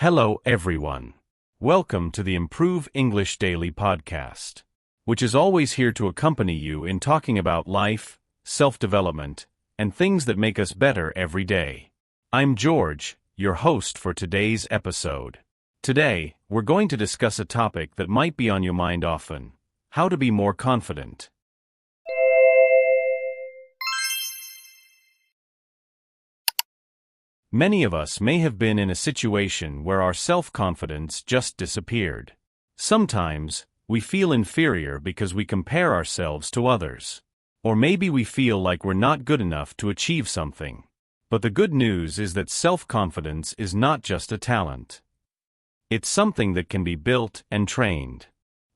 Hello everyone. Welcome to the Improve English Daily podcast, which is always here to accompany you in talking about life, self-development, and things that make us better every day. I'm George, your host for today's episode. Today, we're going to discuss a topic that might be on your mind often: how to be more confident. Many of us may have been in a situation where our self-confidence just disappeared. Sometimes, we feel inferior because we compare ourselves to others. Or maybe we feel like we're not good enough to achieve something. But the good news is that self-confidence is not just a talent. It's something that can be built and trained.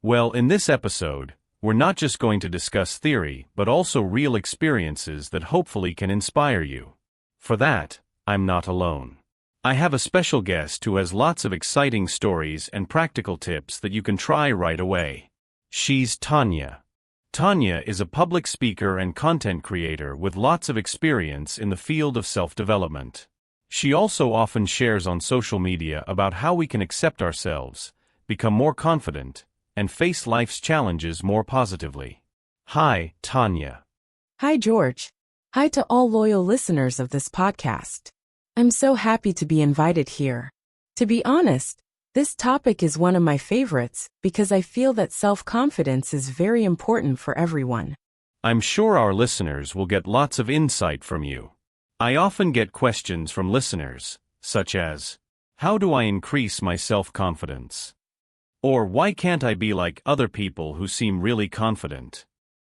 Well, in this episode, we're not just going to discuss theory, but also real experiences that hopefully can inspire you. For that, I'm not alone. I have a special guest who has lots of exciting stories and practical tips that you can try right away. She's Tanya. Tanya is a public speaker and content creator with lots of experience in the field of self-development. She also often shares on social media about how we can accept ourselves, become more confident, and face life's challenges more positively. Hi, Tanya. Hi, George. Hi to all loyal listeners of this podcast. I'm so happy to be invited here. To be honest, this topic is one of my favorites because I feel that self-confidence is very important for everyone. I'm sure our listeners will get lots of insight from you. I often get questions from listeners, such as, how do I increase my self-confidence? Or why can't I be like other people who seem really confident?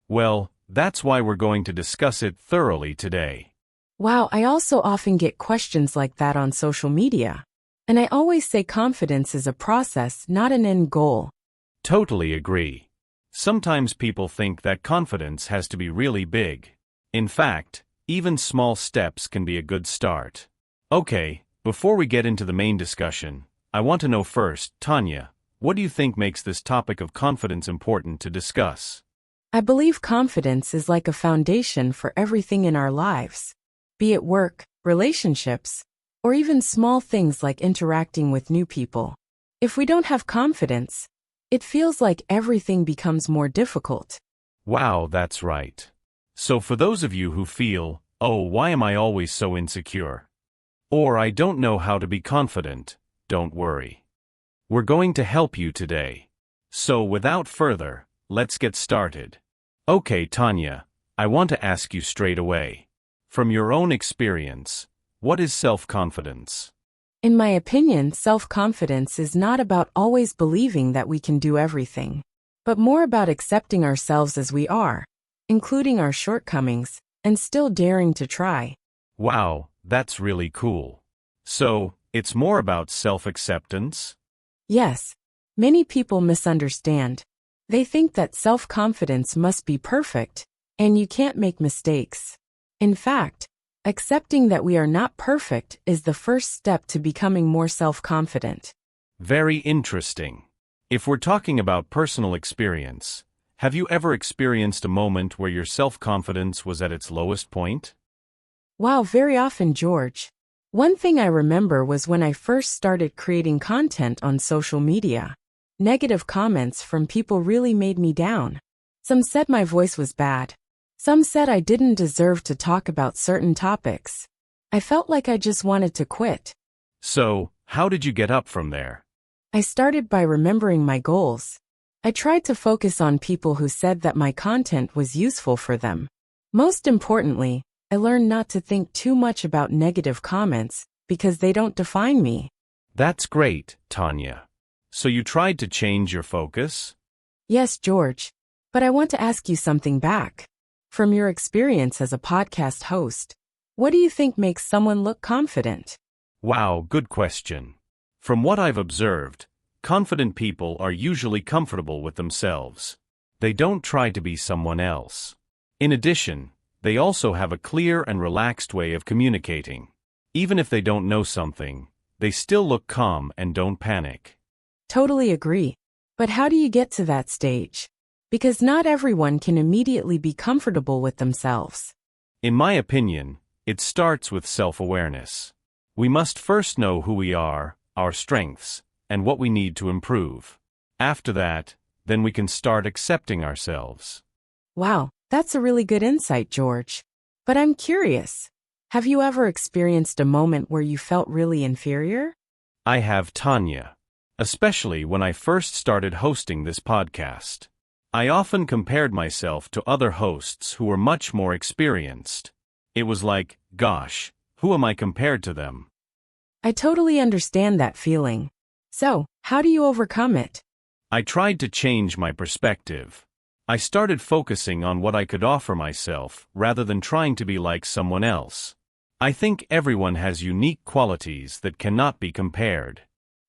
Well, that's why we're going to discuss it thoroughly today. Wow, I also often get questions like that on social media. And I always say confidence is a process, not an end goal. Totally agree. Sometimes people think that confidence has to be really big. In fact, even small steps can be a good start. Okay, before we get into the main discussion, I want to know first, Tanya, what do you think makes this topic of confidence important to discuss? I believe confidence is like a foundation for everything in our lives. Be it work, relationships, or even small things like interacting with new people. If we don't have confidence, it feels like everything becomes more difficult. Wow, that's right. So for those of you who feel, oh, why am I always so insecure? Or I don't know how to be confident, don't worry. We're going to help you today. So without further, let's get started. Okay, Tanya, I want to ask you straight away. From your own experience, what is self-confidence? In my opinion, self-confidence is not about always believing that we can do everything, but more about accepting ourselves as we are, including our shortcomings, and still daring to try. Wow, that's really cool. So, it's more about self-acceptance? Yes, many people misunderstand. They think that self-confidence must be perfect, and you can't make mistakes. In fact, accepting that we are not perfect is the first step to becoming more self-confident. Very interesting. If we're talking about personal experience, have you ever experienced a moment where your self-confidence was at its lowest point? Wow, very often, George. One thing I remember was when I first started creating content on social media. Negative comments from people really made me down. Some said my voice was bad. Some said I didn't deserve to talk about certain topics. I felt like I just wanted to quit. So, how did you get up from there? I started by remembering my goals. I tried to focus on people who said that my content was useful for them. Most importantly, I learned not to think too much about negative comments because they don't define me. That's great, Tanya. So you tried to change your focus? Yes, George. But I want to ask you something back. From your experience as a podcast host, what do you think makes someone look confident? Wow, good question. From what I've observed, confident people are usually comfortable with themselves. They don't try to be someone else. In addition, they also have a clear and relaxed way of communicating. Even if they don't know something, they still look calm and don't panic. Totally agree. But how do you get to that stage? Because not everyone can immediately be comfortable with themselves. In my opinion, it starts with self-awareness. We must first know who we are, our strengths, and what we need to improve. After that, then we can start accepting ourselves. Wow, that's a really good insight, George. But I'm curious. Have you ever experienced a moment where you felt really inferior? I have, Tanya. Especially when I first started hosting this podcast. I often compared myself to other hosts who were much more experienced. It was like, gosh, who am I compared to them? I totally understand that feeling. So, how do you overcome it? I tried to change my perspective. I started focusing on what I could offer myself rather than trying to be like someone else. I think everyone has unique qualities that cannot be compared.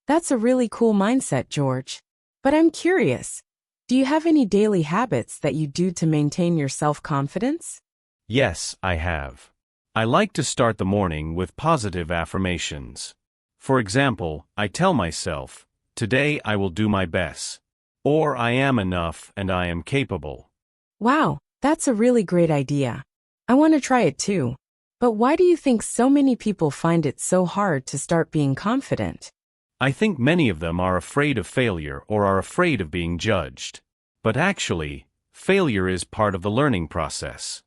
That's a really cool mindset, George. But I'm curious. Do you have any daily habits that you do to maintain your self-confidence? Yes, I have. I like to start the morning with positive affirmations. For example, I tell myself, today I will do my best. Or I am enough and I am capable. Wow, that's a really great idea. I want to try it too. But why do you think so many people find it so hard to start being confident? I think many of them are afraid of failure or are afraid of being judged. But actually, failure is part of the learning process.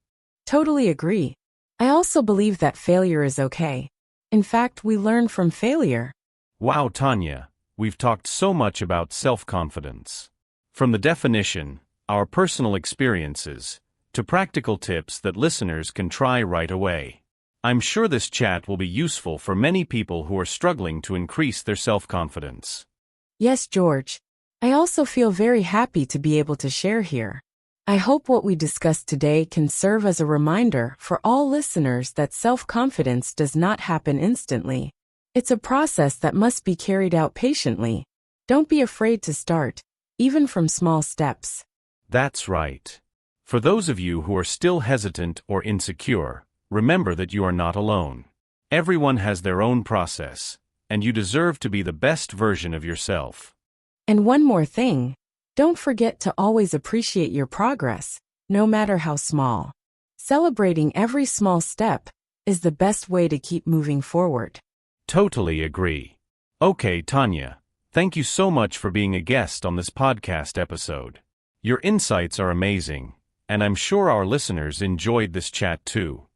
Totally agree. I also believe that failure is okay. In fact, we learn from failure. Wow, Tanya, we've talked so much about self-confidence. From the definition, our personal experiences, to practical tips that listeners can try right away. I'm sure this chat will be useful for many people who are struggling to increase their self-confidence. Yes, George. I also feel very happy to be able to share here. I hope what we discussed today can serve as a reminder for all listeners that self-confidence does not happen instantly. It's a process that must be carried out patiently. Don't be afraid to start, even from small steps. That's right. For those of you who are still hesitant or insecure, remember that you are not alone. Everyone has their own process, and you deserve to be the best version of yourself. And one more thing. Don't forget to always appreciate your progress, no matter how small. Celebrating every small step is the best way to keep moving forward. Totally agree. Okay, Tanya, thank you so much for being a guest on this podcast episode. Your insights are amazing, and I'm sure our listeners enjoyed this chat too.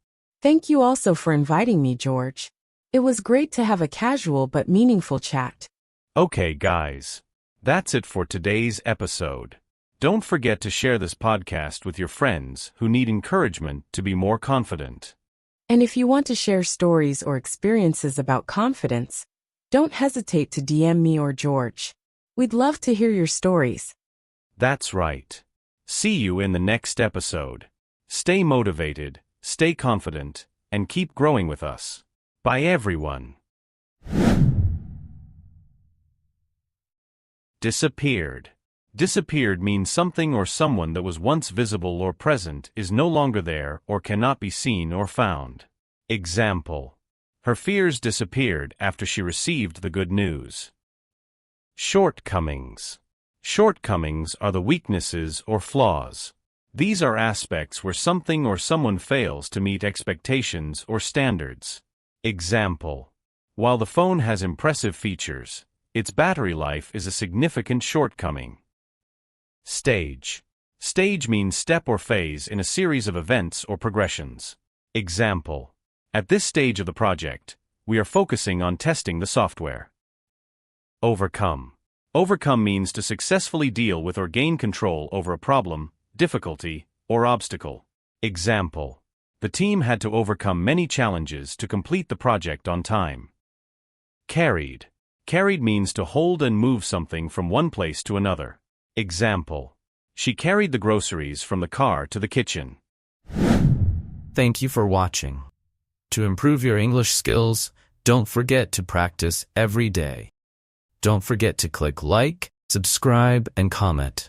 Thank you also for inviting me, George. It was great to have a casual but meaningful chat. Okay, guys. That's it for today's episode. Don't forget to share this podcast with your friends who need encouragement to be more confident. And if you want to share stories or experiences about confidence, don't hesitate to DM me or George. We'd love to hear your stories. That's right. See you in the next episode. Stay motivated, stay confident, and keep growing with us. Bye, everyone. Disappeared. Disappeared means something or someone that was once visible or present is no longer there or cannot be seen or found. Example. Her fears disappeared after she received the good news. Shortcomings. Shortcomings are the weaknesses or flaws. These are aspects where something or someone fails to meet expectations or standards. Example. While the phone has impressive features, its battery life is a significant shortcoming. Stage. Stage means step or phase in a series of events or progressions. Example. At this stage of the project, we are focusing on testing the software. Overcome. Overcome means to successfully deal with or gain control over a problem, difficulty, or obstacle. Example. The team had to overcome many challenges to complete the project on time. Carried. Carried means to hold and move something from one place to another. Example. She carried the groceries from the car to the kitchen. Thank you for watching. To improve your English skills, don't forget to practice every day. Don't forget to click like, subscribe, and comment.